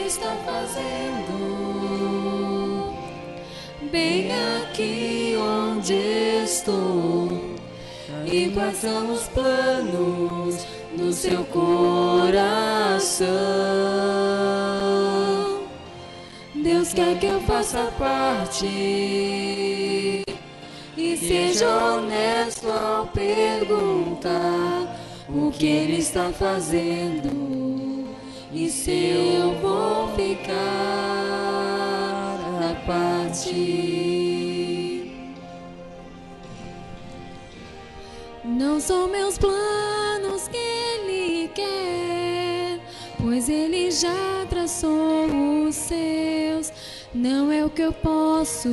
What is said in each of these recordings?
está fazendo bem aqui onde estou, e quais são os planos do seu coração. Deus quer que eu faça parte e seja honesto ao perguntar o que Ele está fazendo e se eu vou ficar à parte. Não são meus planos que Ele quer, pois Ele já traçou os seus. Não é o que eu posso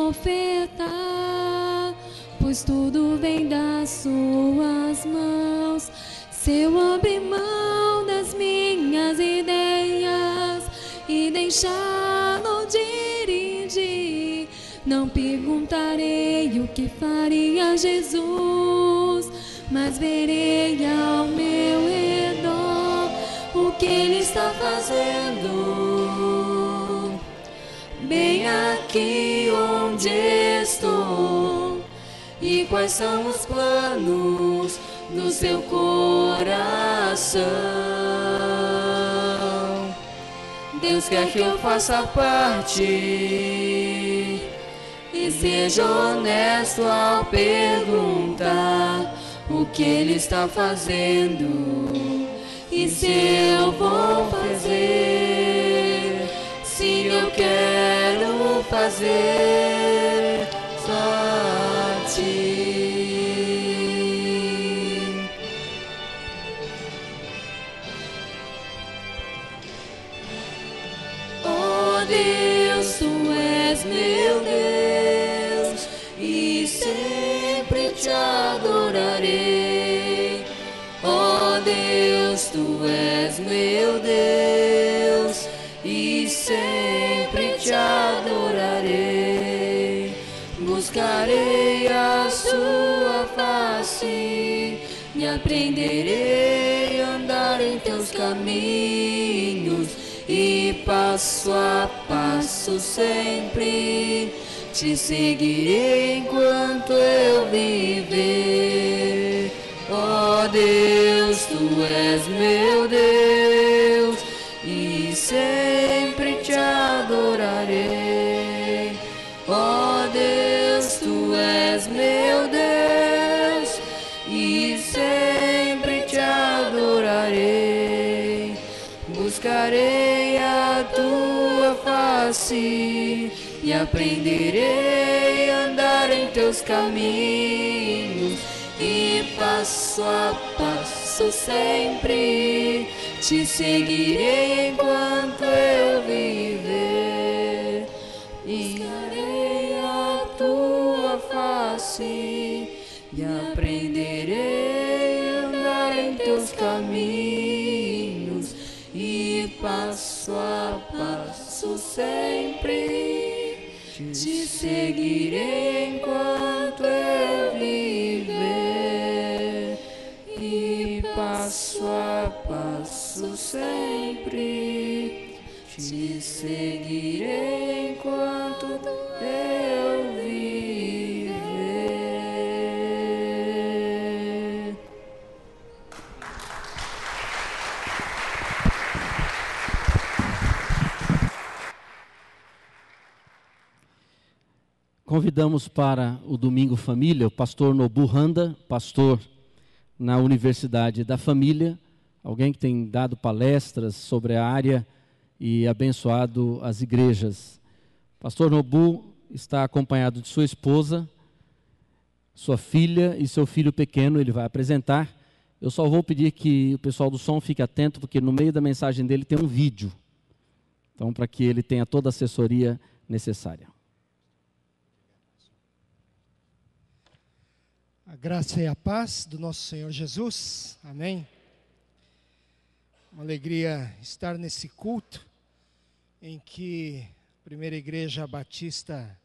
ofertar, pois tudo vem das suas mãos. Se eu abrir mão das minhas ideias e deixá-lo dirigir, não perguntarei o que faria Jesus, mas verei ao meu redor o que Ele está fazendo bem aqui onde estou, e quais são os planos do seu coração. Deus quer que eu faça parte e seja honesto ao perguntar o que Ele está fazendo e se eu vou fazer, se eu quero fazer parte. Oh Deus, Tu és meu Deus e sempre te adorarei. Oh Deus, Tu és meu Deus e sempre te adorarei. Buscarei a sua face e aprenderei a andar em teus caminhos, e passo a passo sempre te seguirei enquanto eu viver. Oh Deus, Tu és meu Deus e sempre te adorarei. Oh Deus, Tu és meu Deus e sempre te adorarei. Buscarei a Tua face e aprenderei a andar em teus caminhos, e passo a passo sempre te seguirei enquanto eu viver. Buscarei a Tua face e aprenderei a andar em teus caminhos, e passo a passo sempre te seguirei enquanto eu viver. E passo a passo sempre te seguirei enquanto eu viver. Convidamos para o Domingo Família o pastor Nobu Randa, pastor na Universidade da Família, alguém que tem dado palestras sobre a área e abençoado as igrejas. Pastor Nobu está acompanhado de sua esposa, sua filha e seu filho pequeno, ele vai apresentar. Eu só vou pedir que o pessoal do som fique atento, porque no meio da mensagem dele tem um vídeo. Então, para que ele tenha toda a assessoria necessária. A graça e a paz do nosso Senhor Jesus. Amém. Uma alegria estar nesse culto em que a Primeira Igreja Batista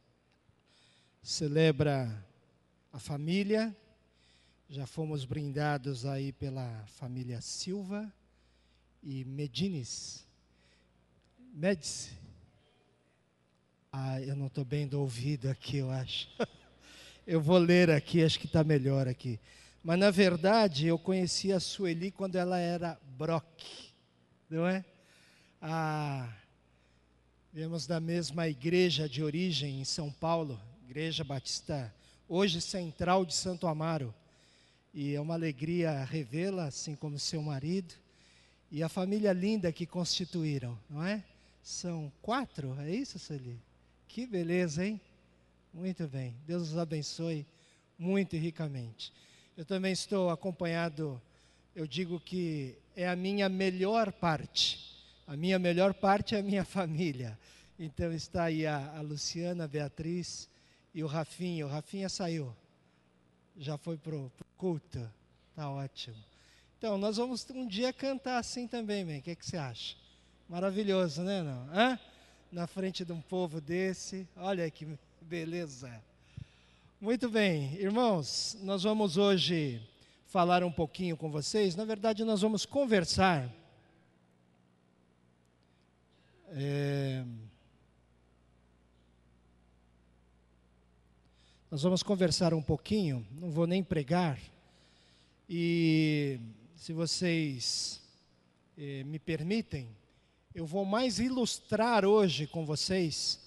celebra a família. Já fomos brindados aí pela família Silva e Medines. Médici. Eu não estou bem do ouvido aqui, eu acho. Eu vou ler aqui, acho que está melhor aqui. Mas, na verdade, eu conheci a Sueli quando ela era Brock, não é? Viemos da mesma igreja de origem em São Paulo, Igreja Batista, hoje Central de Santo Amaro. E é uma alegria revê-la, assim como seu marido. E a família linda que constituíram, não é? São 4, é isso, Sueli? Que beleza, hein? Muito bem, Deus os abençoe muito e ricamente. Eu também estou acompanhado, eu digo que é a minha melhor parte. A minha melhor parte é a minha família. Então está aí a Luciana, a Beatriz e o Rafinha. O Rafinha saiu, já foi para o culto, está ótimo. Então nós vamos um dia cantar assim também, man. O que você acha? Maravilhoso, né? Não? Hã? Na frente de um povo desse, olha que beleza. Muito bem, irmãos, nós vamos hoje falar um pouquinho com vocês. Na verdade, nós vamos conversar. Nós vamos conversar um pouquinho, não vou nem pregar. E se vocês me permitem, eu vou mais ilustrar hoje com vocês,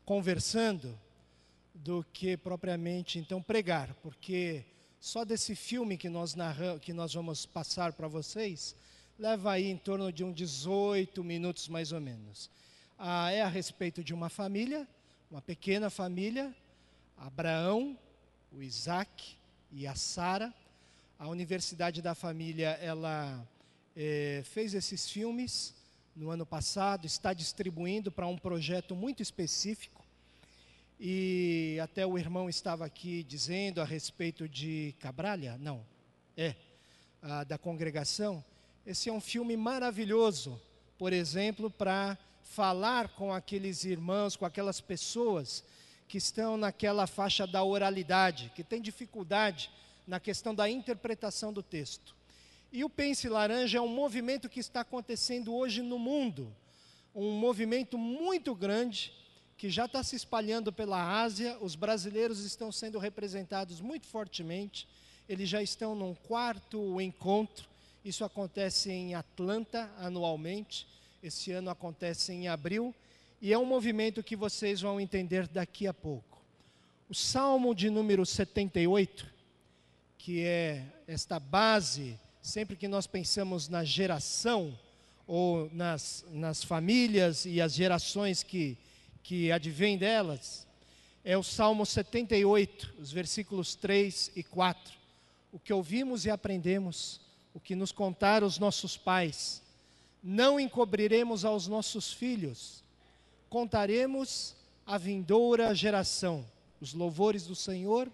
conversando, do que propriamente então pregar, porque só desse filme que nós vamos passar para vocês, leva aí em torno de uns 18 minutos mais ou menos. É a respeito de uma família, uma pequena família, Abraão, o Isaac e a Sara. A Universidade da Família, ela fez esses filmes no ano passado, está distribuindo para um projeto muito específico. E até o irmão estava aqui dizendo a respeito de Cabralha, da congregação. Esse é um filme maravilhoso, por exemplo, para falar com aqueles irmãos, com aquelas pessoas que estão naquela faixa da oralidade, que tem dificuldade na questão da interpretação do texto. E o Pense Laranja é um movimento que está acontecendo hoje no mundo, um movimento muito grande, que já está se espalhando pela Ásia. Os brasileiros estão sendo representados muito fortemente, eles já estão num 4º encontro, isso acontece em Atlanta anualmente, esse ano acontece em abril, e é um movimento que vocês vão entender daqui a pouco. O Salmo de número 78, que é esta base, sempre que nós pensamos na geração, ou nas famílias e as gerações que advém delas, é o Salmo 78, os versículos 3 e 4. O que ouvimos e aprendemos, o que nos contaram os nossos pais, não encobriremos aos nossos filhos, contaremos à vindoura geração os louvores do Senhor,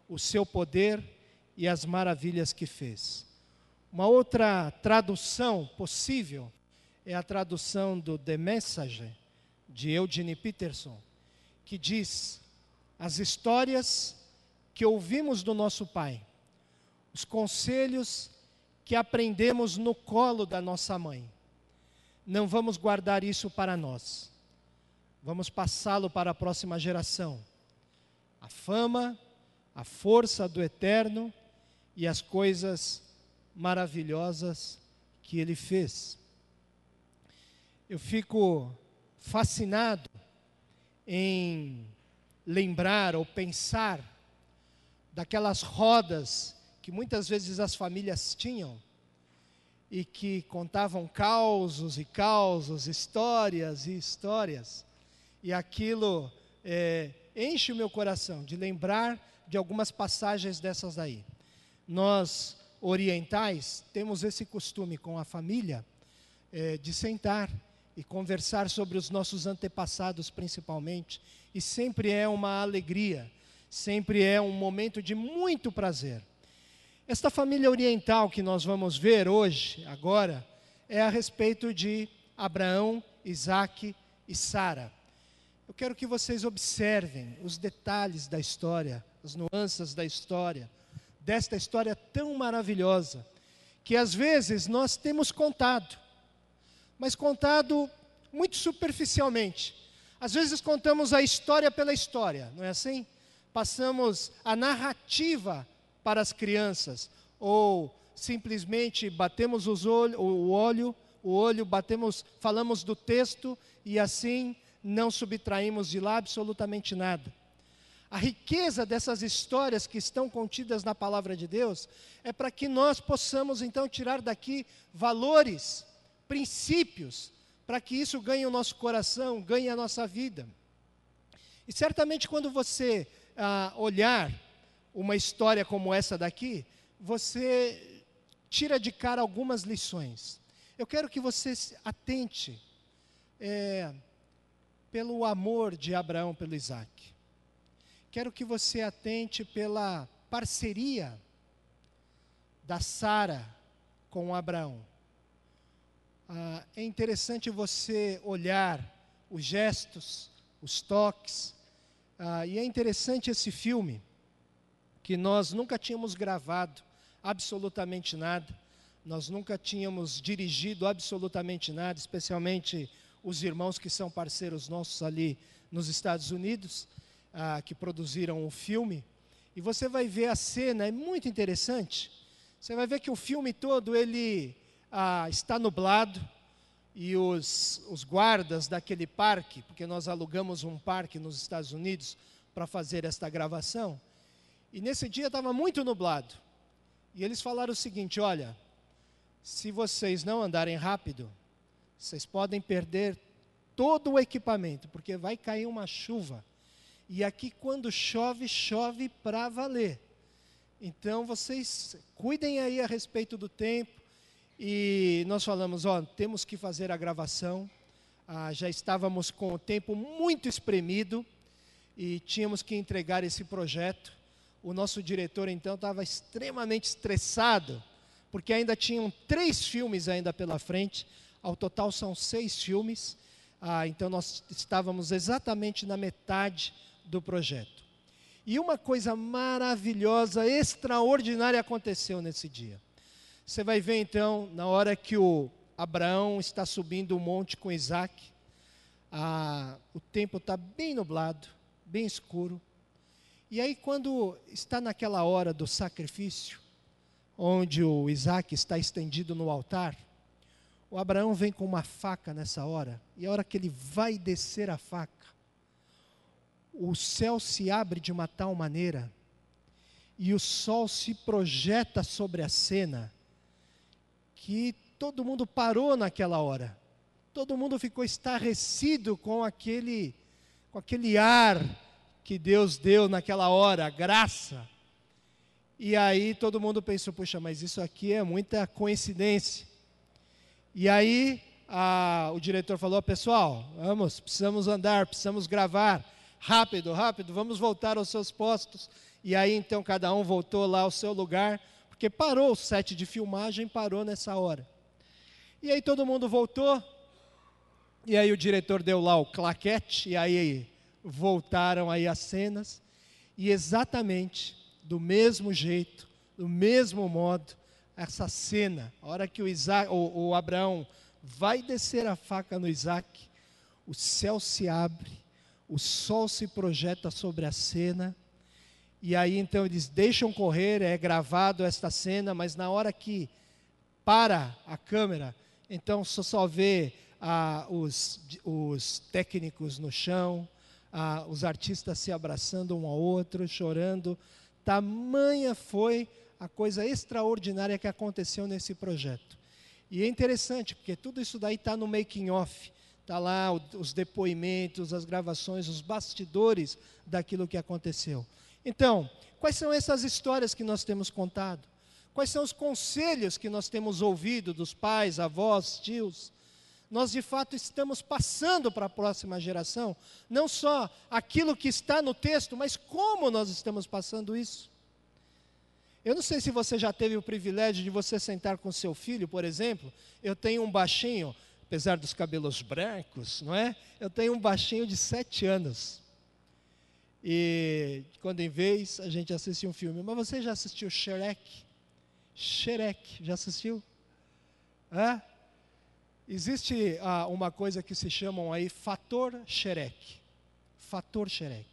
o seu poder e as maravilhas que fez. Uma outra tradução possível é a tradução do The Message, de Eugene Peterson, que diz: as histórias que ouvimos do nosso pai, os conselhos que aprendemos no colo da nossa mãe, não vamos guardar isso para nós, vamos passá-lo para a próxima geração. A fama, a força do Eterno e as coisas maravilhosas que Ele fez. Eu fico fascinado em lembrar ou pensar daquelas rodas que muitas vezes as famílias tinham e que contavam causos e causos, histórias e histórias, e aquilo enche o meu coração de lembrar de algumas passagens dessas daí. Nós, orientais, temos esse costume com a família de sentar e conversar sobre os nossos antepassados principalmente, e sempre é uma alegria, sempre é um momento de muito prazer. Esta família oriental que nós vamos ver hoje, agora, é a respeito de Abraão, Isaac e Sara. Eu quero que vocês observem os detalhes da história, as nuances da história, desta história tão maravilhosa, que às vezes nós temos contado, mas contado muito superficialmente. Às vezes contamos a história pela história, não é assim? Passamos a narrativa para as crianças, ou simplesmente batemos o olho, falamos do texto e assim não subtraímos de lá absolutamente nada. A riqueza dessas histórias que estão contidas na palavra de Deus é para que nós possamos então tirar daqui valores, princípios, para que isso ganhe o nosso coração, ganhe a nossa vida. E certamente quando você olhar uma história como essa daqui, você tira de cara algumas lições. Eu quero que você se atente pelo amor de Abraão pelo Isaac. Quero que você atente pela parceria da Sara com Abraão. É interessante você olhar os gestos, os toques, e é interessante esse filme, que nós nunca tínhamos gravado absolutamente nada, nós nunca tínhamos dirigido absolutamente nada, especialmente os irmãos que são parceiros nossos ali nos Estados Unidos, que produziram o filme, e você vai ver a cena, é muito interessante. Você vai ver que o filme todo ele está nublado, e os guardas daquele parque, porque nós alugamos um parque nos Estados Unidos para fazer esta gravação, e nesse dia estava muito nublado, e eles falaram o seguinte: olha, se vocês não andarem rápido, vocês podem perder todo o equipamento, porque vai cair uma chuva. E aqui quando chove, chove para valer. Então vocês cuidem aí a respeito do tempo. E nós falamos, temos que fazer a gravação. Já estávamos com o tempo muito espremido e tínhamos que entregar esse projeto. O nosso diretor então estava extremamente estressado, porque ainda tinham 3 filmes ainda pela frente. Ao total são 6 filmes. Então nós estávamos exatamente na metade do projeto. E uma coisa maravilhosa, extraordinária aconteceu nesse dia. Você vai ver então, na hora que o Abraão está subindo o monte com Isaac, o tempo está bem nublado, bem escuro. E aí quando está naquela hora do sacrifício, onde o Isaac está estendido no altar, o Abraão vem com uma faca nessa hora, e a hora que ele vai descer a faca, o céu se abre de uma tal maneira, e o sol se projeta sobre a cena, que todo mundo parou naquela hora. Todo mundo ficou estarrecido com aquele ar que Deus deu naquela hora, a graça. E aí todo mundo pensou, puxa, mas isso aqui é muita coincidência. E aí o diretor falou, pessoal, precisamos andar, precisamos gravar. Rápido, vamos voltar aos seus postos. E aí então cada um voltou lá ao seu lugar, porque parou o set de filmagem, parou nessa hora. E aí todo mundo voltou, e aí o diretor deu lá o claquete, e aí voltaram aí as cenas, e exatamente do mesmo jeito, do mesmo modo, essa cena, a hora que o Abraão vai descer a faca no Isaac, o céu se abre, o sol se projeta sobre a cena, e aí então eles deixam correr, é gravado esta cena, mas na hora que para a câmera, então só vê os técnicos no chão, os artistas se abraçando um ao outro, chorando. Tamanha foi a coisa extraordinária que aconteceu nesse projeto. E é interessante, porque tudo isso daí está no making of. Está lá os depoimentos, as gravações, os bastidores daquilo que aconteceu. Então, quais são essas histórias que nós temos contado? Quais são os conselhos que nós temos ouvido dos pais, avós, tios? Nós de fato estamos passando para a próxima geração, não só aquilo que está no texto, mas como nós estamos passando isso. Eu não sei se você já teve o privilégio de você sentar com seu filho, por exemplo. Eu tenho um baixinho, apesar dos cabelos brancos, não é? Eu tenho um baixinho de 7 anos. E quando em vez a gente assiste um filme. Mas você já assistiu Shrek? Shrek, já assistiu? Existe uma coisa que se chamam aí fator Shrek. Fator Shrek.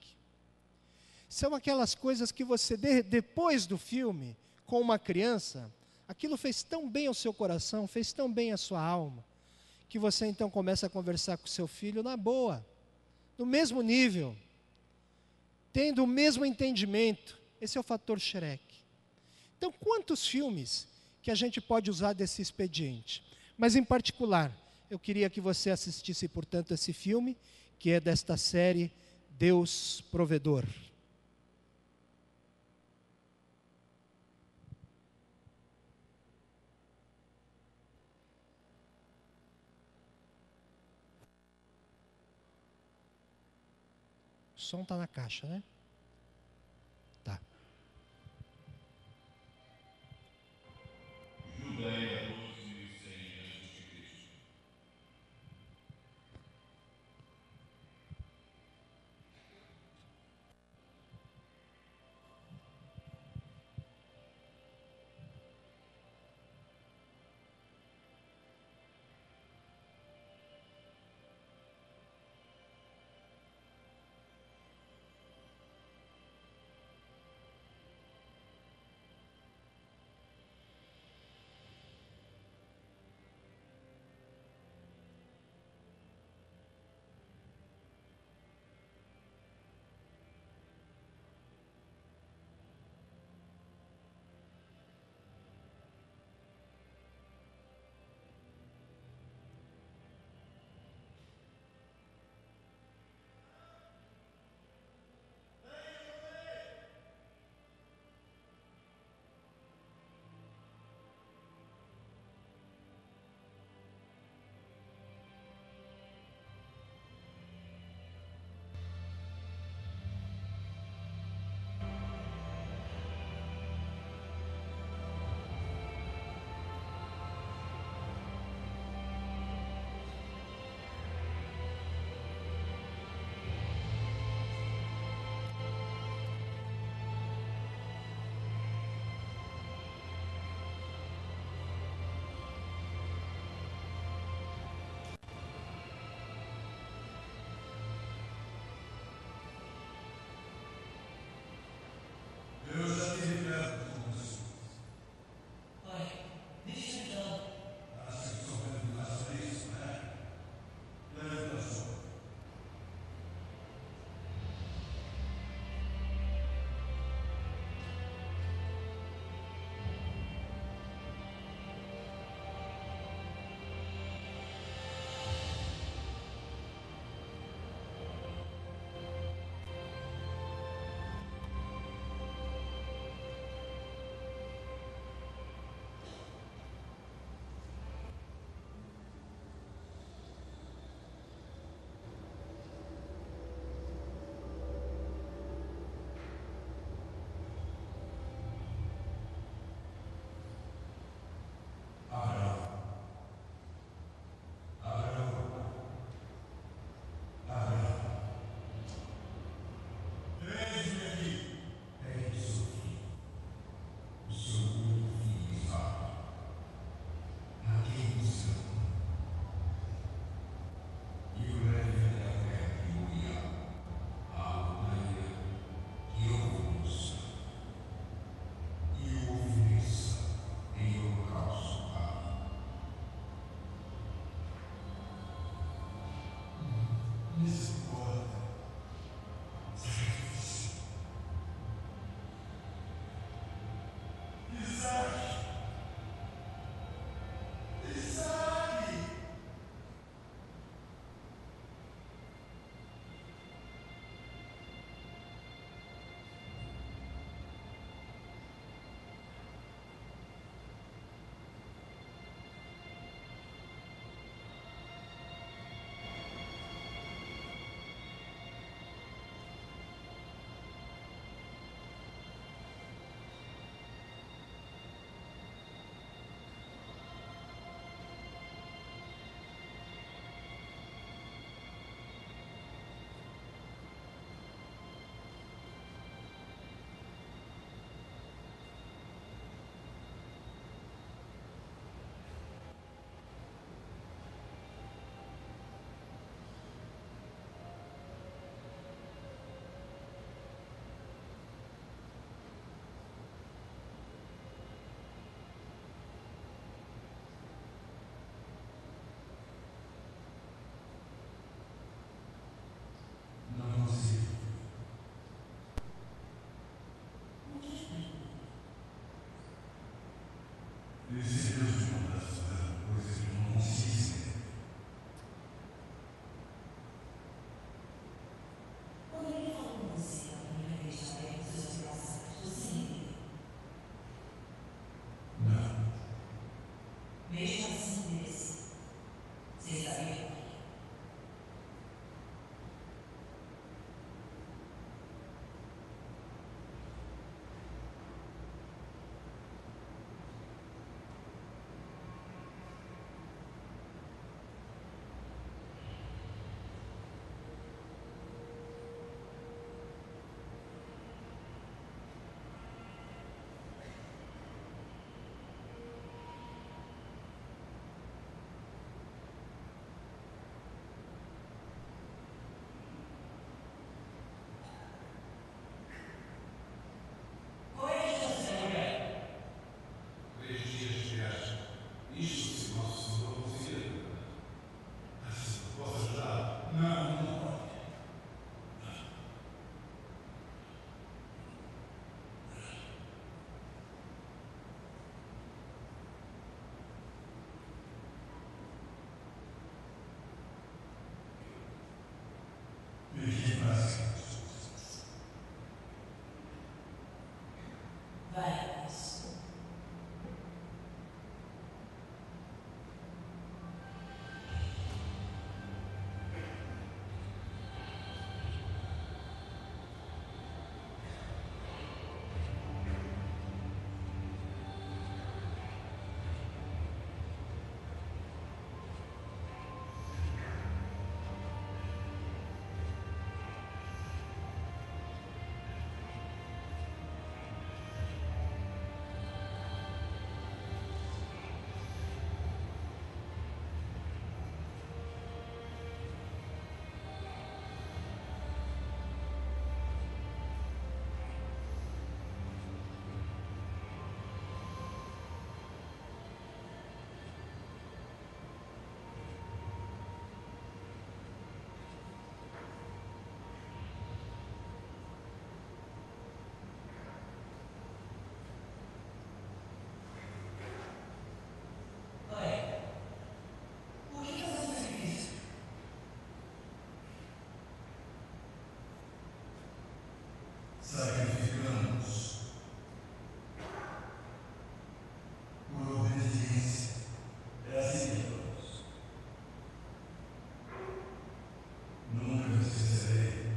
São aquelas coisas que você, depois do filme, com uma criança, aquilo fez tão bem ao seu coração, fez tão bem à sua alma, que você então começa a conversar com seu filho na boa, no mesmo nível, tendo o mesmo entendimento. Esse é o fator Shrek. Então, quantos filmes que a gente pode usar desse expediente? Mas, em particular, eu queria que você assistisse, portanto, esse filme, que é desta série Deus Provedor. O som está na caixa, né? Tá. Judéia, 12.100 a.C. sacrificamos por obediência. É assim que falamos. Nunca me esquecerei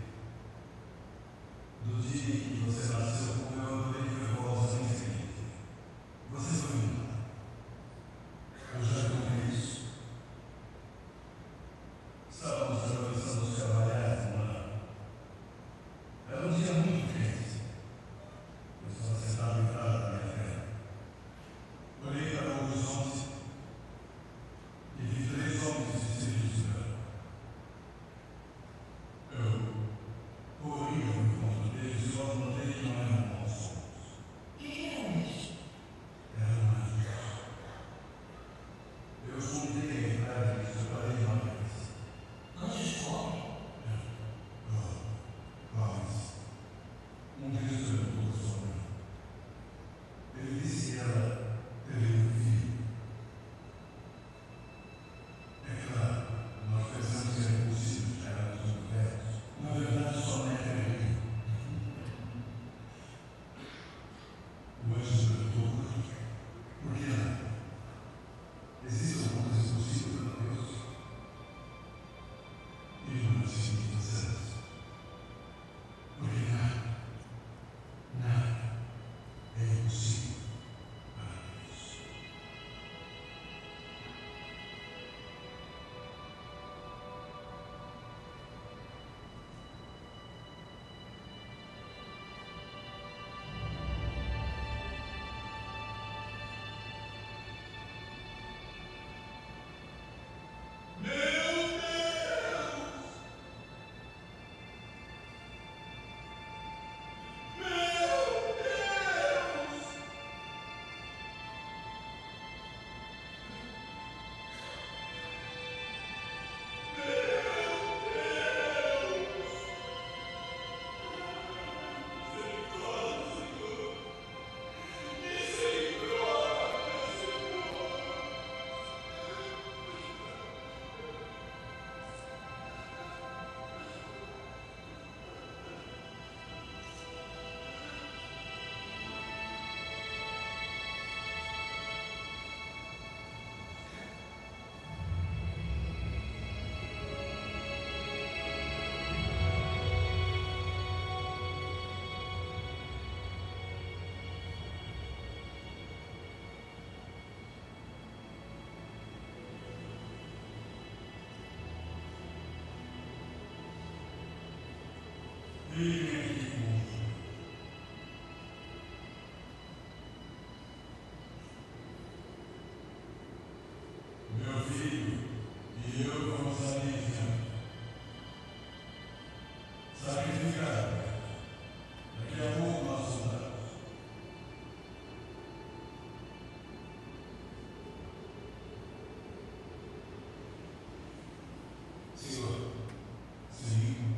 do dia em que você nasceu, como eu adorei ver voz em seguinte. Você foi minha. Eu já cumpri isso. Estávamos atravessando os cavalheiros, mano. Era um dia muito quente. Eu estava sentado em casa na minha frente. Olhei para o horizonte e vi 3 homens vestidos de branco. Eu corri ao encontro deles e logo notei que não eram bons sons. Que eram isso? Eram anjos. Eu os convidei a entrar e separei uma vez. Anjos como? Mas um deles perguntou sobre mim. Ele disse que ela teria um filho. É claro, nós pensamos que era impossível chegarmos no velhos. Na verdade, somente era ele. O anjo perguntou por quê? Por que ela? Existe alguma coisa impossível para Deus? E eu não disse que dissemos. Porque nada é impossível para Deus. Meu filho e eu vamos ali diante. Sacrificar. Daqui a pouco nós voltamos. Senhor, sim.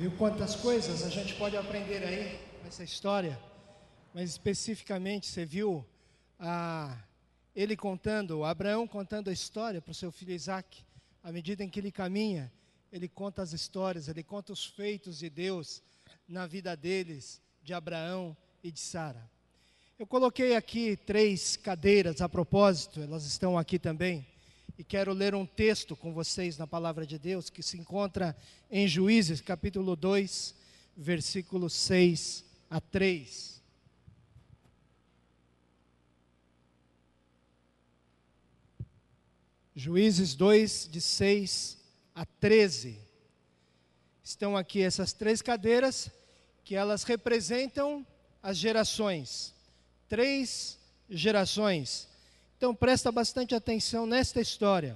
Viu quantas coisas a gente pode aprender aí nessa história? Mas especificamente você viu ele contando, Abraão contando a história para o seu filho Isaac. À medida em que ele caminha, ele conta as histórias, ele conta os feitos de Deus na vida deles, de Abraão e de Sara. Eu coloquei aqui 3 cadeiras a propósito, elas estão aqui também. E quero ler um texto com vocês na palavra de Deus, que se encontra em Juízes, capítulo 2, versículos 6 a 3. Juízes 2, de 6 a 13. Estão aqui essas 3 cadeiras, que elas representam as gerações. 3 gerações. Então presta bastante atenção nesta história,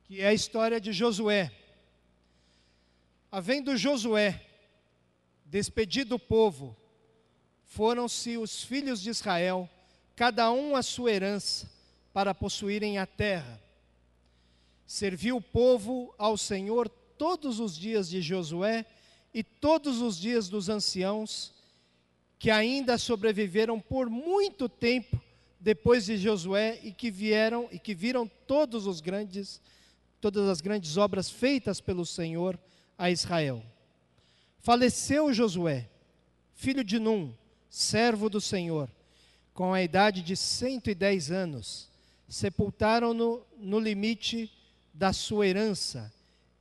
que é a história de Josué. Havendo Josué despedido o povo, foram-se os filhos de Israel, cada um a sua herança, para possuírem a terra. Serviu o povo ao Senhor todos os dias de Josué e todos os dias dos anciãos, que ainda sobreviveram por muito tempo depois de Josué, e que viram todas as grandes obras feitas pelo Senhor a Israel. Faleceu Josué, filho de Num, servo do Senhor, com a idade de 110 anos. Sepultaram-no no limite da sua herança,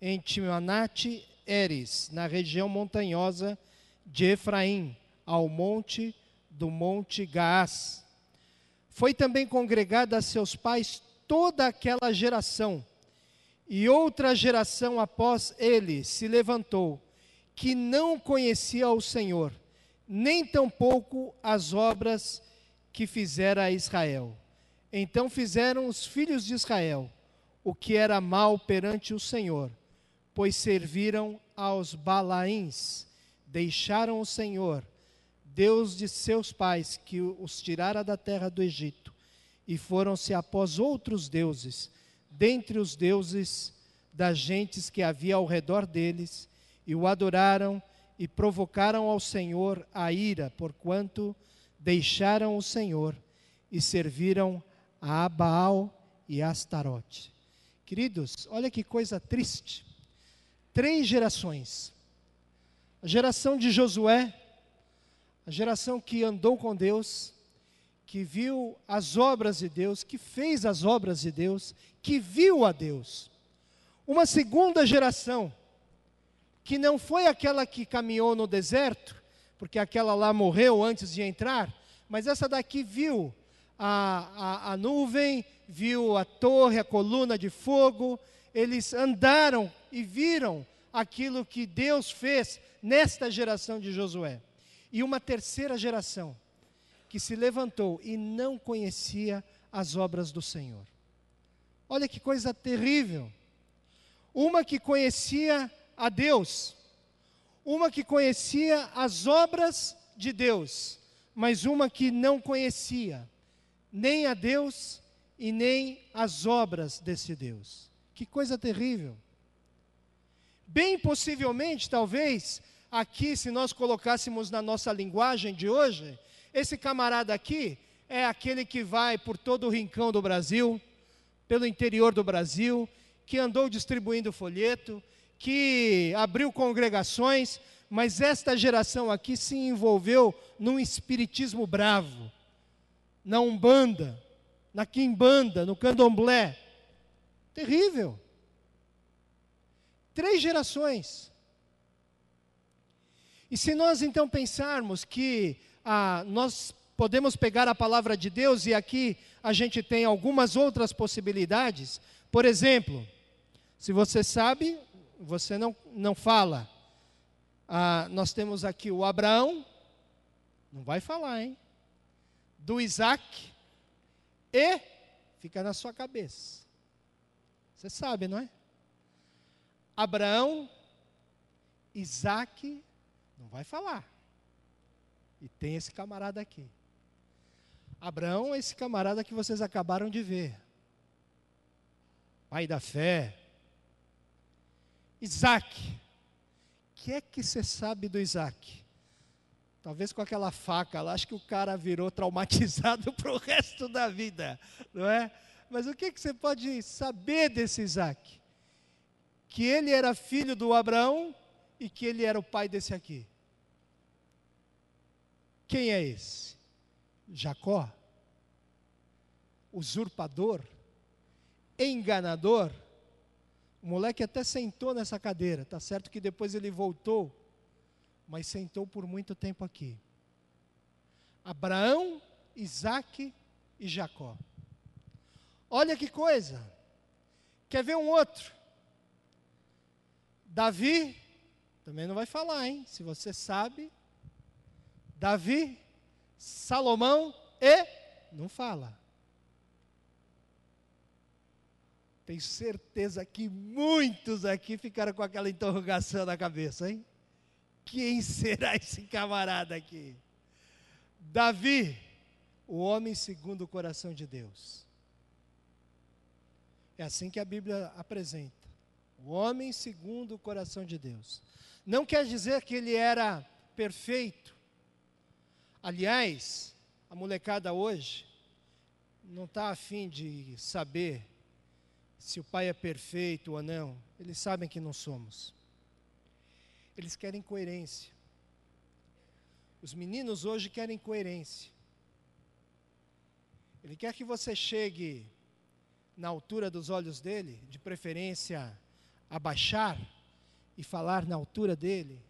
em Timnat-Heres, na região montanhosa de Efraim, ao monte do Monte Gaás. Foi também congregada a seus pais toda aquela geração, e outra geração após ele se levantou, que não conhecia o Senhor, nem tampouco as obras que fizera a Israel. Então fizeram os filhos de Israel o que era mal perante o Senhor, pois serviram aos Balaíns, deixaram o Senhor, Deus de seus pais, que os tirara da terra do Egito, e foram-se após outros deuses, dentre os deuses das gentes que havia ao redor deles, e o adoraram e provocaram ao Senhor a ira, porquanto deixaram o Senhor e serviram a Baal e a Astarote. Queridos, olha que coisa triste. 3 gerações. A geração de Josué, a geração que andou com Deus, que viu as obras de Deus, que fez as obras de Deus, que viu a Deus. Uma segunda geração, que não foi aquela que caminhou no deserto, porque aquela lá morreu antes de entrar, mas essa daqui viu a nuvem, viu a torre, a coluna de fogo, eles andaram e viram aquilo que Deus fez nesta geração de Josué. E uma terceira geração, que se levantou e não conhecia as obras do Senhor. Olha que coisa terrível. Uma que conhecia a Deus, uma que conhecia as obras de Deus, mas uma que não conhecia nem a Deus e nem as obras desse Deus. Que coisa terrível. Bem possivelmente, talvez, aqui, se nós colocássemos na nossa linguagem de hoje, esse camarada aqui é aquele que vai por todo o rincão do Brasil, pelo interior do Brasil, que andou distribuindo folheto, que abriu congregações, mas esta geração aqui se envolveu num espiritismo bravo, na Umbanda, na Quimbanda, no Candomblé. Terrível. 3 gerações. E se nós então pensarmos que nós podemos pegar a palavra de Deus, e aqui a gente tem algumas outras possibilidades. Por exemplo, se você sabe, você não fala. Nós temos aqui o Abraão, não vai falar, hein? Do Isaac, e fica na sua cabeça. Você sabe, não é? Abraão, Isaac, não vai falar. E tem esse camarada aqui. Abraão é esse camarada que vocês acabaram de ver. Pai da fé. Isaac. O que é que você sabe do Isaac? Talvez com aquela faca lá, acho que o cara virou traumatizado para o resto da vida, não é? Mas o que você pode saber desse Isaac? Que ele era filho do Abraão e que ele era o pai desse aqui. Quem é esse? Jacó? Usurpador? Enganador? O moleque até sentou nessa cadeira, tá certo que depois ele voltou, mas sentou por muito tempo aqui. Abraão, Isaac e Jacó. Olha que coisa. Quer ver um outro? Davi, também não vai falar, hein? Se você sabe. Davi, Salomão e não fala. Tenho certeza que muitos aqui ficaram com aquela interrogação na cabeça, hein? Quem será esse camarada aqui? Davi, o homem segundo o coração de Deus. É assim que a Bíblia apresenta. O homem segundo o coração de Deus. Não quer dizer que ele era perfeito. Aliás, a molecada hoje não está afim de saber se o pai é perfeito ou não. Eles sabem que não somos. Eles querem coerência. Os meninos hoje querem coerência. Ele quer que você chegue na altura dos olhos dele, de preferência abaixar e falar na altura dele,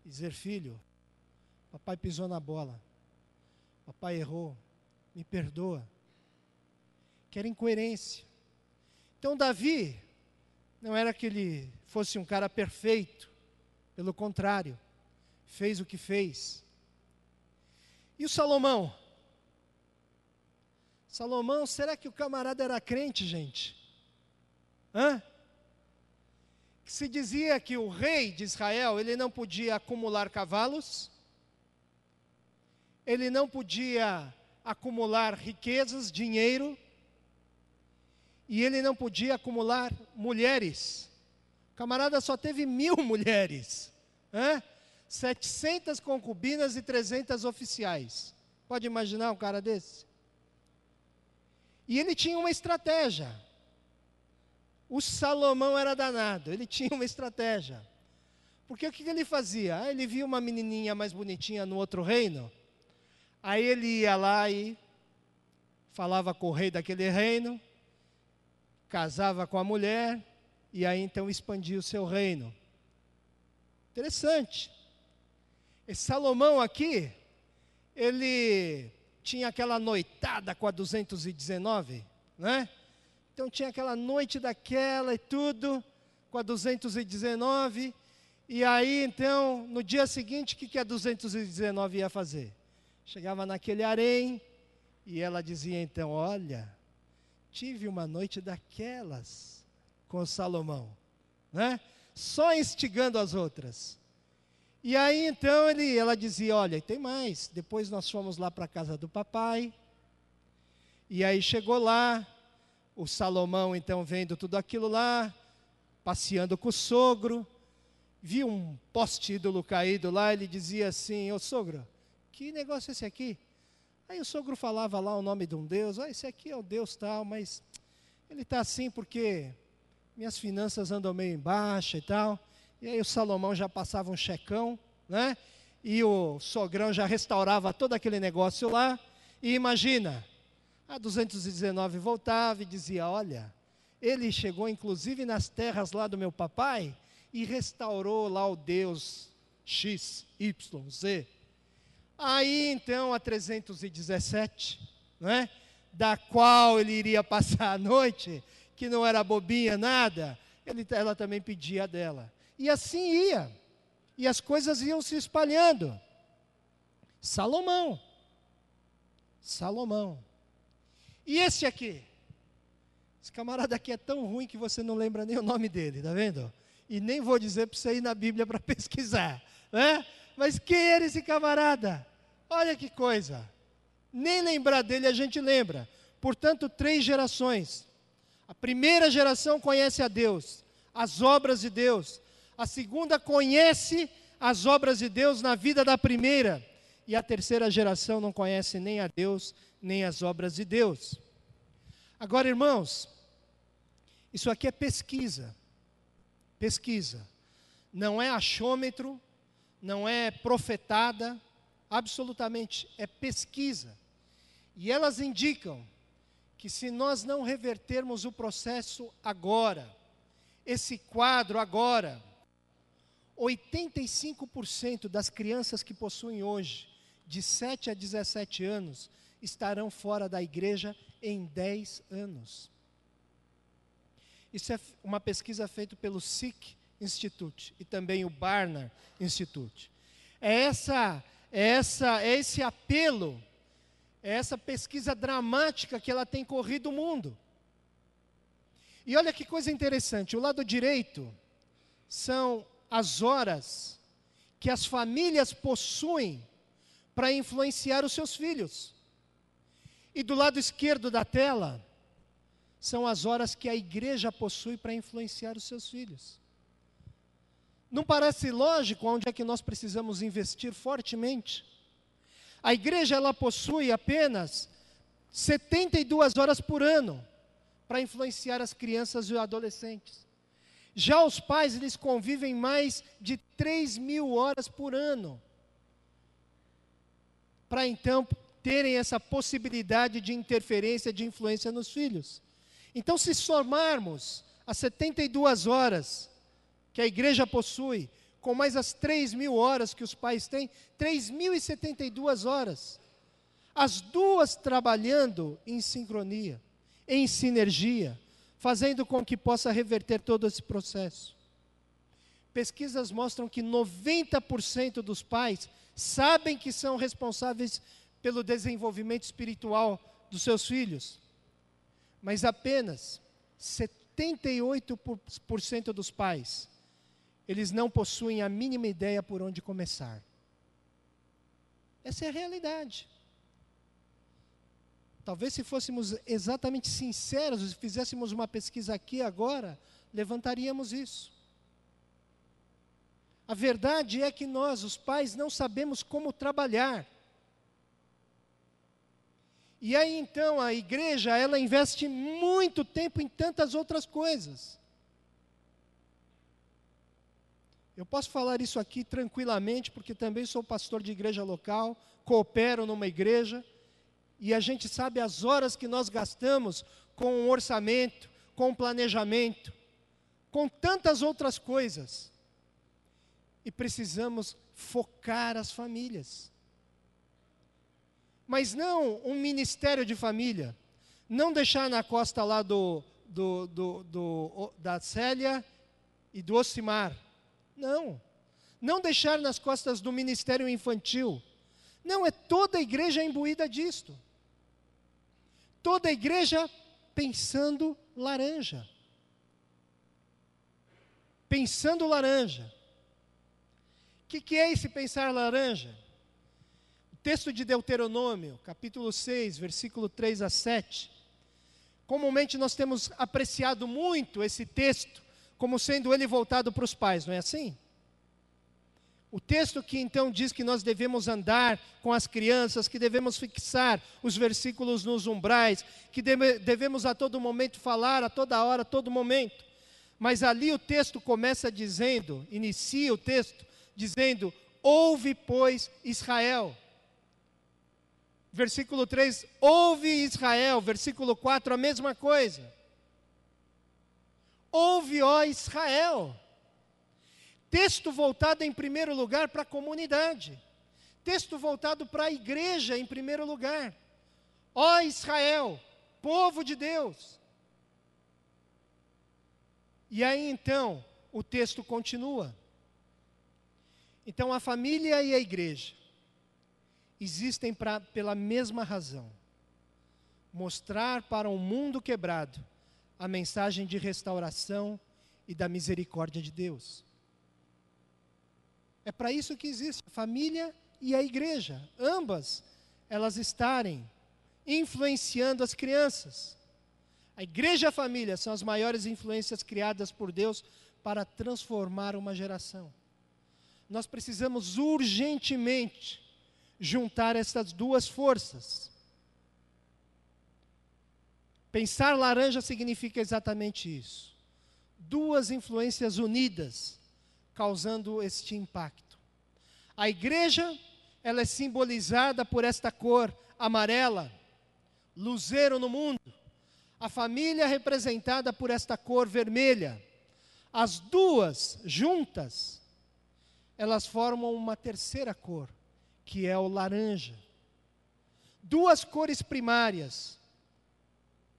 e dizer: filho, papai pisou na bola, papai errou, me perdoa. Querem coerência. Então Davi não era que ele fosse um cara perfeito, pelo contrário, fez o que fez. E o Salomão? Salomão, será que o camarada era crente, gente? Se dizia que o rei de Israel, ele não podia acumular cavalos, ele não podia acumular riquezas, dinheiro, e ele não podia acumular mulheres. O camarada só teve 1000 mulheres, 700 concubinas e 300 oficiais. Pode imaginar um cara desse? E ele tinha uma estratégia. O Salomão era danado, ele tinha uma estratégia. Porque o que ele fazia? Ele via uma menininha mais bonitinha no outro reino, aí ele ia lá e falava com o rei daquele reino, casava com a mulher, e aí então expandia o seu reino. Interessante. Esse Salomão aqui, ele tinha aquela noitada com a 219, né? Então tinha aquela noite daquela e tudo, com a 219, e aí então, no dia seguinte, o que a 219 ia fazer? Chegava naquele harém, e ela dizia então, olha, tive uma noite daquelas com o Salomão, né? Só instigando as outras. E aí então ela dizia, olha, tem mais, depois nós fomos lá para a casa do papai, e aí chegou lá, o Salomão então vendo tudo aquilo lá, passeando com o sogro, viu um poste ídolo caído lá, ele dizia assim, ô sogro, que negócio é esse aqui? Aí o sogro falava lá o nome de um deus, esse aqui é o deus tal, mas ele está assim porque minhas finanças andam meio embaixo e tal. E aí o Salomão já passava um checão, né? E o sogrão já restaurava todo aquele negócio lá. E imagina, a 219 voltava e dizia, olha, ele chegou inclusive nas terras lá do meu papai e restaurou lá o Deus X, Y, Z. Aí então a 317, né? Da qual ele iria passar a noite, que não era bobinha, nada, ela também pedia dela. E assim ia. E as coisas iam se espalhando. Salomão. E esse aqui? Esse camarada aqui é tão ruim que você não lembra nem o nome dele, tá vendo? E nem vou dizer para você ir na Bíblia para pesquisar, né? Mas quem era esse camarada? Olha que coisa. Nem lembrar dele a gente lembra. Portanto, 3 gerações. A primeira geração conhece a Deus, as obras de Deus. A segunda conhece as obras de Deus na vida da primeira. E a terceira geração não conhece nem a Deus, nem as obras de Deus. Agora, irmãos, isso aqui é pesquisa. Pesquisa. Não é achômetro, não é profetada, absolutamente é pesquisa. E elas indicam que se nós não revertermos o processo agora, esse quadro agora, 85% das crianças que possuem hoje, de 7 a 17 anos, estarão fora da igreja em 10 anos. Isso é uma pesquisa feita pelo SIC Institute e também o Barnard Institute. É esse apelo, é essa pesquisa dramática que ela tem corrido o mundo. E olha que coisa interessante, o lado direito são as horas que as famílias possuem para influenciar os seus filhos. E do lado esquerdo da tela, são as horas que a igreja possui para influenciar os seus filhos. Não parece lógico onde é que nós precisamos investir fortemente? A igreja, ela possui apenas 72 horas por ano para influenciar as crianças e os adolescentes. Já os pais, eles convivem mais de 3.000 horas por ano para então terem essa possibilidade de interferência, de influência nos filhos. Então, se somarmos as 72 horas que a igreja possui, com mais as 3.000 horas que os pais têm, 3.072 horas. As duas trabalhando em sincronia, em sinergia, fazendo com que possa reverter todo esse processo. Pesquisas mostram que 90% dos pais sabem que são responsáveis pelo desenvolvimento espiritual dos seus filhos, mas apenas 78% dos pais eles não possuem a mínima ideia por onde começar. Essa é a realidade. Talvez se fôssemos exatamente sinceros, e fizéssemos uma pesquisa aqui agora, levantaríamos isso. A verdade é que nós, os pais, não sabemos como trabalhar. E aí então a igreja, ela investe muito tempo em tantas outras coisas. Eu posso falar isso aqui tranquilamente, porque também sou pastor de igreja local, coopero numa igreja, e a gente sabe as horas que nós gastamos com o orçamento, com o planejamento, com tantas outras coisas. E precisamos focar as famílias. Mas não um ministério de família. Não deixar na costa lá da Célia e do Ocimar. Não. Não deixar nas costas do ministério infantil. Não, é toda a igreja imbuída disto. Toda a igreja pensando laranja. Pensando laranja. O que é esse pensar laranja? O texto de Deuteronômio, capítulo 6, versículo 3 a 7. Comumente nós temos apreciado muito esse texto, como sendo ele voltado para os pais, não é assim? O texto que então diz que nós devemos andar com as crianças, que devemos fixar os versículos nos umbrais, que devemos a todo momento falar, a toda hora, a todo momento. Mas ali o texto começa dizendo, inicia o texto, dizendo, ouve, pois, Israel. Versículo 3, ouve Israel. Versículo 4, a mesma coisa. Ouve, ó Israel. Texto voltado em primeiro lugar para a comunidade. Texto voltado para a igreja em primeiro lugar. Ó Israel, povo de Deus. E aí então, o texto continua. Então a família e a igreja existem pela mesma razão. Mostrar para um mundo quebrado a mensagem de restauração e da misericórdia de Deus. É para isso que existe a família e a igreja. Ambas, elas estarem influenciando as crianças. A igreja e a família são as maiores influências criadas por Deus para transformar uma geração. Nós precisamos urgentemente juntar essas duas forças. Pensar laranja significa exatamente isso. Duas influências unidas, causando este impacto. A igreja, ela é simbolizada por esta cor amarela, luzeiro no mundo. A família representada por esta cor vermelha. As duas juntas, elas formam uma terceira cor, que é o laranja. Duas cores primárias,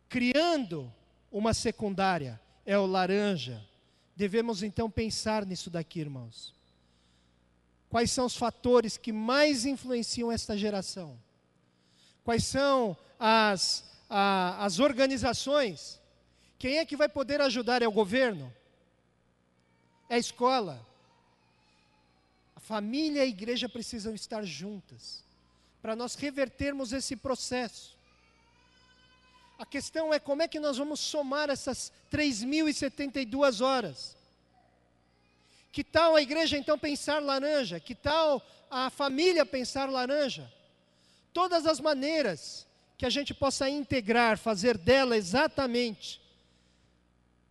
criando uma secundária, é o laranja. Devemos então pensar nisso daqui, irmãos. Quais são os fatores que mais influenciam esta geração? Quais são as organizações? Quem é que vai poder ajudar? É o governo? É a escola? A família e a igreja precisam estar juntas, para nós revertermos esse processo. A questão é como é que nós vamos somar essas 3.072 horas. Que tal a igreja então pensar laranja? Que tal a família pensar laranja? Todas as maneiras que a gente possa integrar, fazer dela exatamente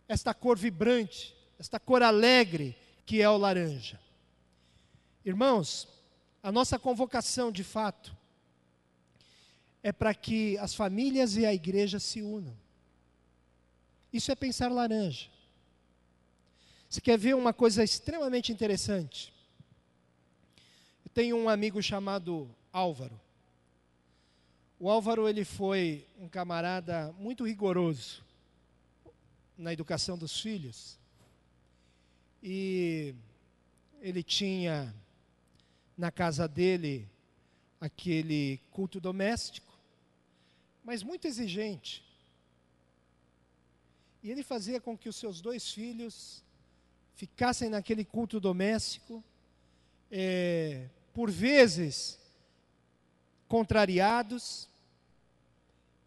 esta cor vibrante, esta cor alegre que é o laranja. Irmãos, a nossa convocação de fato é para que as famílias e a igreja se unam. Isso é pensar laranja. Você quer ver uma coisa extremamente interessante? Eu tenho um amigo chamado Álvaro. O Álvaro, ele foi um camarada muito rigoroso na educação dos filhos. E ele tinha na casa dele aquele culto doméstico, mas muito exigente. E ele fazia com que os seus 2 filhos ficassem naquele culto doméstico, por vezes contrariados,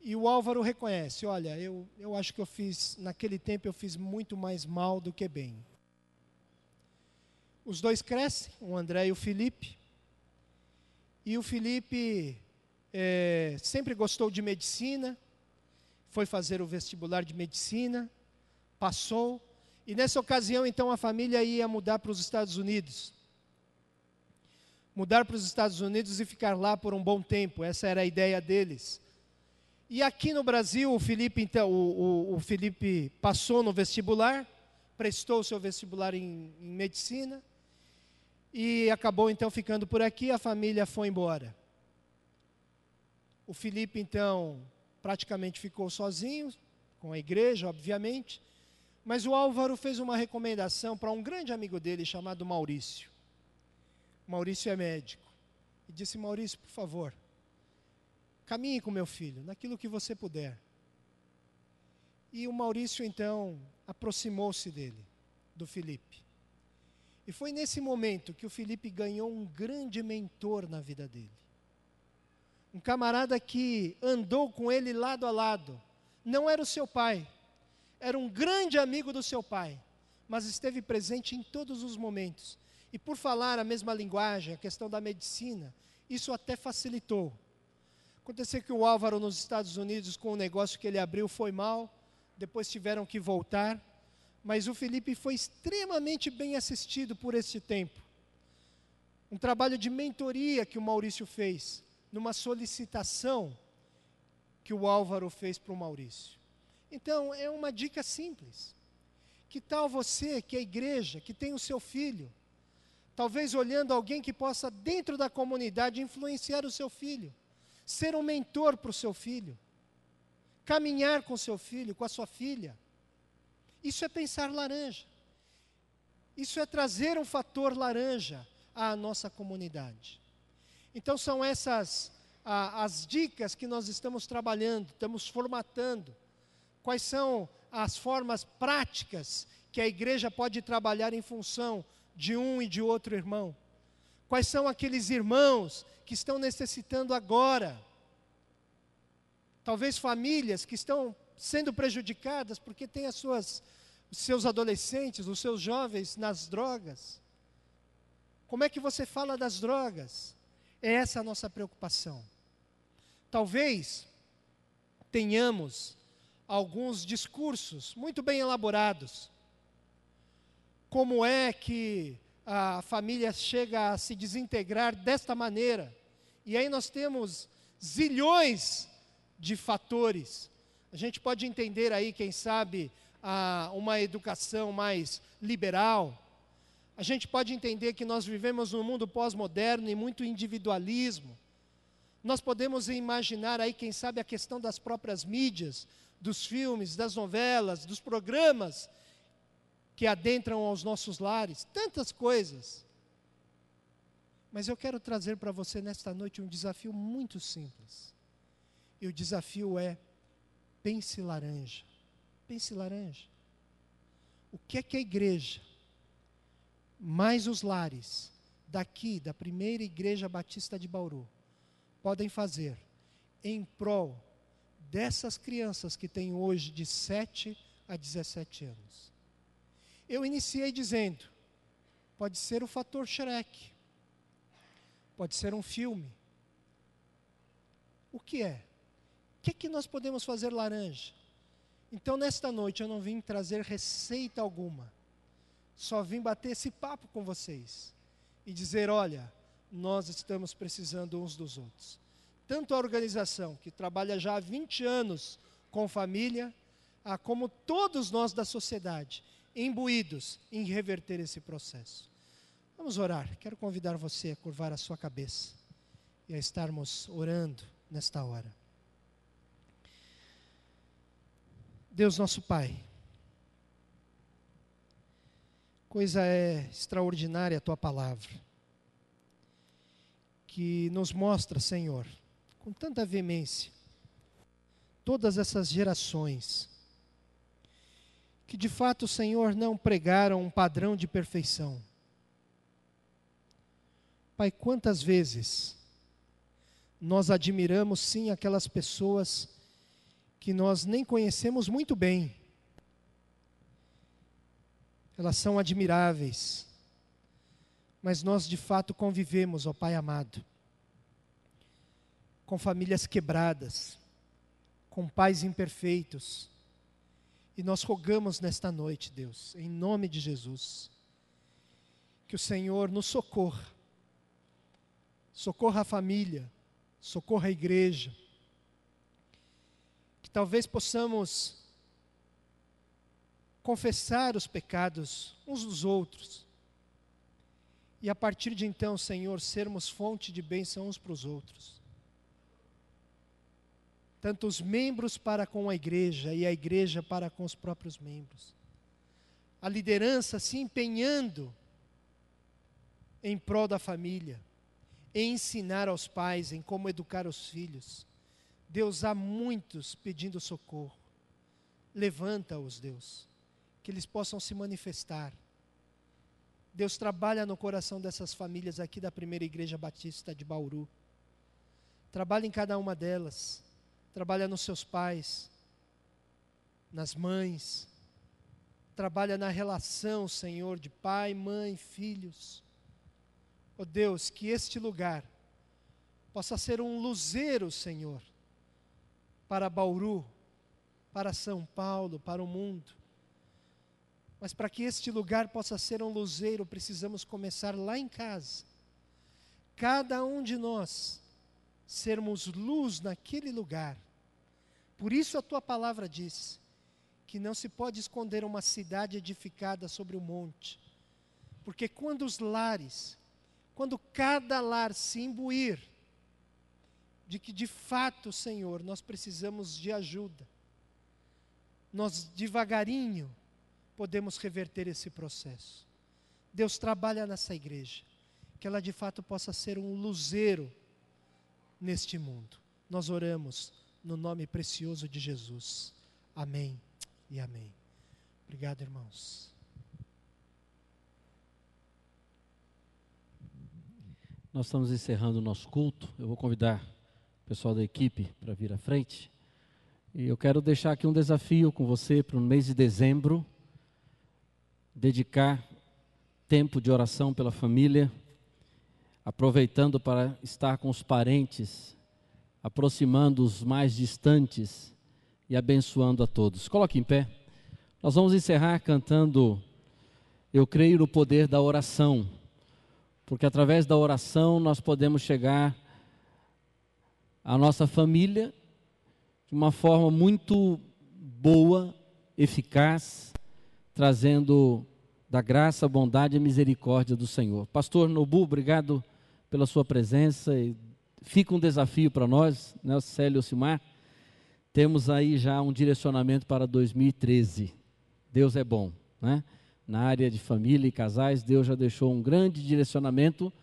e o Álvaro reconhece, olha, eu acho que naquele tempo eu fiz muito mais mal do que bem. Os dois crescem, o André e o Felipe, e o Felipe sempre gostou de medicina, foi fazer o vestibular de medicina, passou, e nessa ocasião então a família ia mudar para os Estados Unidos. Mudar para os Estados Unidos e ficar lá por um bom tempo, essa era a ideia deles. E aqui no Brasil, o Felipe passou no vestibular, prestou o seu vestibular em medicina, e acabou então ficando por aqui, a família foi embora. O Felipe então praticamente ficou sozinho, com a igreja, obviamente, mas o Álvaro fez uma recomendação para um grande amigo dele chamado Maurício. Maurício é médico. E disse, Maurício, por favor, caminhe com meu filho, naquilo que você puder. E o Maurício, então, aproximou-se dele, do Felipe. E foi nesse momento que o Felipe ganhou um grande mentor na vida dele. Um camarada que andou com ele lado a lado. Não era o seu pai, era um grande amigo do seu pai, mas esteve presente em todos os momentos. E por falar a mesma linguagem, a questão da medicina, isso até facilitou. Aconteceu que o Álvaro nos Estados Unidos, com o negócio que ele abriu, foi mal, depois tiveram que voltar, mas o Felipe foi extremamente bem assistido por esse tempo. Um trabalho de mentoria que o Maurício fez, numa solicitação que o Álvaro fez para o Maurício. Então, é uma dica simples. Que tal você, que é igreja, que tem o seu filho, talvez olhando alguém que possa, dentro da comunidade, influenciar o seu filho, ser um mentor para o seu filho, caminhar com o seu filho, com a sua filha. Isso é pensar laranja. Isso é trazer um fator laranja à nossa comunidade. Então são essas as dicas que nós estamos trabalhando, estamos formatando. Quais são as formas práticas que a igreja pode trabalhar em função de um e de outro irmão? Quais são aqueles irmãos que estão necessitando agora? Talvez famílias que estão sendo prejudicadas porque têm os seus adolescentes, os seus jovens nas drogas. Como é que você fala das drogas? É essa a nossa preocupação. Talvez tenhamos alguns discursos muito bem elaborados. Como é que a família chega a se desintegrar desta maneira? E aí nós temos zilhões de fatores. A gente pode entender aí, quem sabe, uma educação mais liberal. A gente pode entender que nós vivemos num mundo pós-moderno e muito individualismo. Nós podemos imaginar aí, quem sabe, a questão das próprias mídias, dos filmes, das novelas, dos programas que adentram aos nossos lares, tantas coisas. Mas eu quero trazer para você nesta noite um desafio muito simples. E o desafio é, pense laranja. Pense laranja. O que é que a igreja, mais os lares, daqui, da primeira igreja batista de Bauru, podem fazer em prol dessas crianças que têm hoje de 7 a 17 anos? Eu iniciei dizendo, pode ser o fator Shrek, pode ser um filme. O que é? O que é que nós podemos fazer laranja? Então, nesta noite, eu não vim trazer receita alguma. Só vim bater esse papo com vocês. E dizer, olha, nós estamos precisando uns dos outros. Tanto a organização, que trabalha já há 20 anos com família, como todos nós da sociedade, imbuídos em reverter esse processo. Vamos orar. Quero convidar você a curvar a sua cabeça e a estarmos orando nesta hora. Deus nosso Pai, coisa extraordinária a Tua palavra, que nos mostra, Senhor, com tanta veemência, todas essas gerações que de fato, Senhor, não pregaram um padrão de perfeição. Pai, quantas vezes nós admiramos sim aquelas pessoas que nós nem conhecemos muito bem. Elas são admiráveis, mas nós de fato convivemos, ó Pai amado, com famílias quebradas, com pais imperfeitos, e nós rogamos nesta noite, Deus, em nome de Jesus, que o Senhor nos socorra, socorra a família, socorra a igreja, que talvez possamos confessar os pecados uns dos outros, e a partir de então, Senhor, sermos fonte de bênção uns para os outros. Tanto os membros para com a igreja e a igreja para com os próprios membros. A liderança se empenhando em prol da família, em ensinar aos pais em como educar os filhos. Deus, há muitos pedindo socorro. Levanta-os, Deus, que eles possam se manifestar. Deus, trabalha no coração dessas famílias aqui da Primeira Igreja Batista de Bauru. Trabalha em cada uma delas. Trabalha nos seus pais, nas mães. Trabalha na relação, Senhor, de pai, mãe, filhos. Ó Deus, que este lugar possa ser um luzeiro, Senhor, para Bauru, para São Paulo, para o mundo. Mas para que este lugar possa ser um luzeiro, precisamos começar lá em casa. Cada um de nós sermos luz naquele lugar. Por isso a tua palavra diz que não se pode esconder uma cidade edificada sobre o monte. Porque quando cada lar se imbuir de que de fato, Senhor, nós precisamos de ajuda, nós devagarinho podemos reverter esse processo. Deus, trabalha nessa igreja, que ela de fato possa ser um luzeiro neste mundo. Nós oramos no nome precioso de Jesus. Amém e amém. Obrigado, irmãos. Nós estamos encerrando o nosso culto. Eu vou convidar o pessoal da equipe para vir à frente. E eu quero deixar aqui um desafio com você para o mês de dezembro. Dedicar tempo de oração pela família, aproveitando para estar com os parentes, aproximando os mais distantes e abençoando a todos. Coloque em pé. Nós vamos encerrar cantando Eu Creio no Poder da Oração, porque através da oração nós podemos chegar à nossa família de uma forma muito boa, eficaz, trazendo da graça, bondade e misericórdia do Senhor. Pastor Nobu, obrigado pela sua presença. E fica um desafio para nós, né, Célio e Ocimar. Temos aí já um direcionamento para 2013. Deus é bom, né? Na área de família e casais, Deus já deixou um grande direcionamento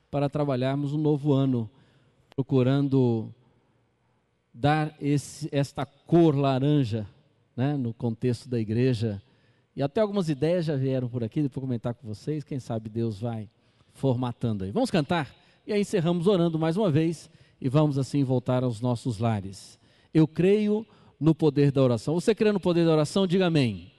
para trabalharmos um novo ano, procurando dar esta cor laranja, né, no contexto da igreja. E até algumas ideias já vieram por aqui, depois comentar com vocês, quem sabe Deus vai formatando aí. Vamos cantar e aí encerramos orando mais uma vez e vamos assim voltar aos nossos lares. Eu creio no poder da oração. Você crê no poder da oração? Diga amém.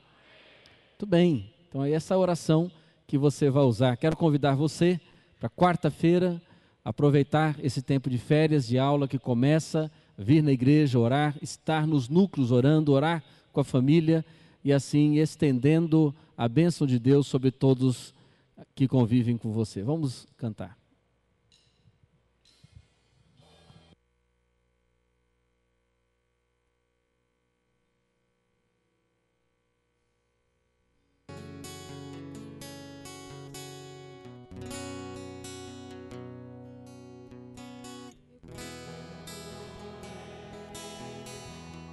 Muito bem, então é essa oração que você vai usar. Quero convidar você para quarta-feira, aproveitar esse tempo de férias, de aula que começa, vir na igreja, orar, estar nos núcleos orando, orar com a família, e assim estendendo a bênção de Deus sobre todos que convivem com você. Vamos cantar.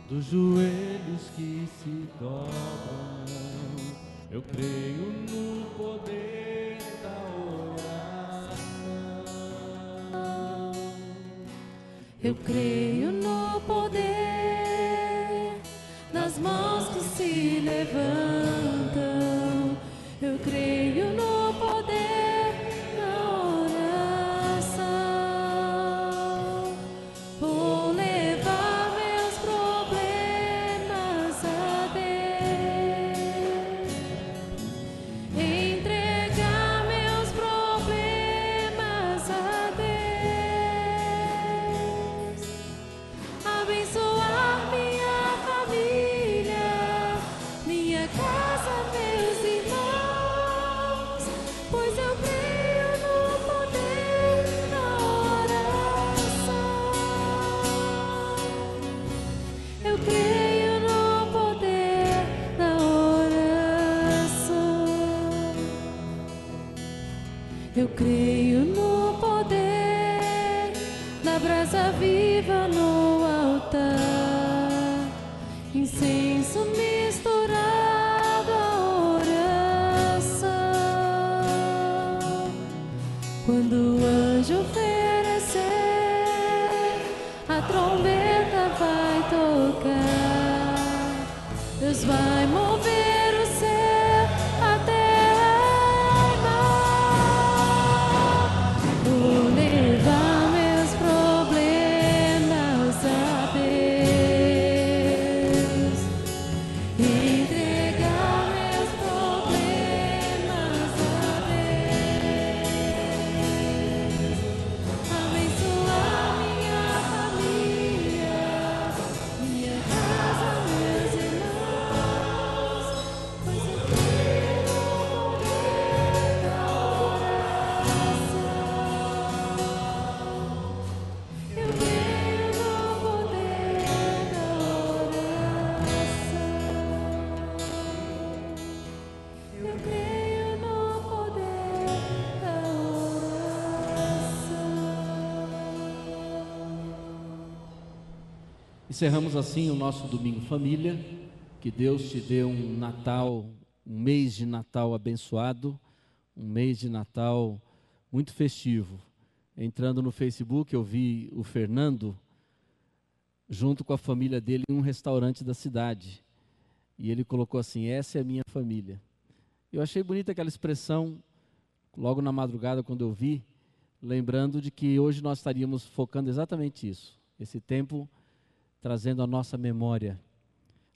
Dos joelhos que se dobram, eu creio no poder da oração. Eu creio no poder das mãos que se levantam. Eu creio no poder da oração. Vou levar meus problemas a Deus, entregar meus problemas a Deus, abençoar minha família, minha casa, meus irmãos, pois eu creio no poder da oração. Eu creio no poder da oração. Eu creio no poder da brasa viva no altar, incenso misturado à oração. Quando o anjo oferecer, a trombeta vai tocar. Deus vai mover o céu, a terra e mar. Vou levar meus problemas a Deus, entregar meus problemas a Deus, abençoar minha família, minha casa, meus irmãos, pois eu creio no poder da oração. Eu creio no poder da oração. Eu creio no poder da oração. Encerramos assim o nosso Domingo Família. Que Deus te dê um Natal, um mês de Natal abençoado, um mês de Natal muito festivo. Entrando no Facebook, eu vi o Fernando junto com a família dele em um restaurante da cidade. E ele colocou assim: essa é a minha família. Eu achei bonita aquela expressão, logo na madrugada quando eu vi, lembrando de que hoje nós estaríamos focando exatamente isso. Esse tempo trazendo à nossa memória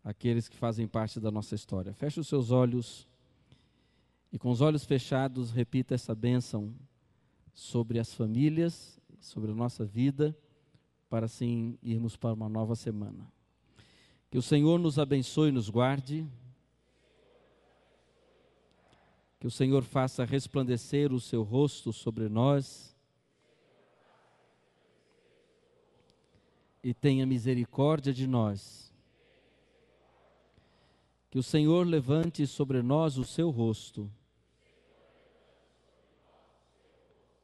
aqueles que fazem parte da nossa história. Feche os seus olhos e com os olhos fechados repita essa bênção sobre as famílias, sobre a nossa vida, para assim irmos para uma nova semana. Que o Senhor nos abençoe e nos guarde. Que o Senhor faça resplandecer o seu rosto sobre nós e tenha misericórdia de nós. Que o Senhor levante sobre nós o seu rosto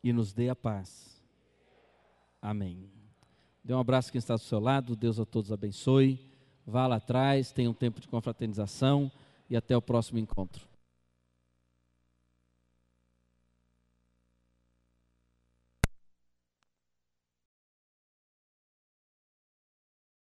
e nos dê a paz. Amém. Dê um abraço a quem está do seu lado. Deus a todos abençoe. Vá lá atrás, tenha um tempo de confraternização e até o próximo encontro.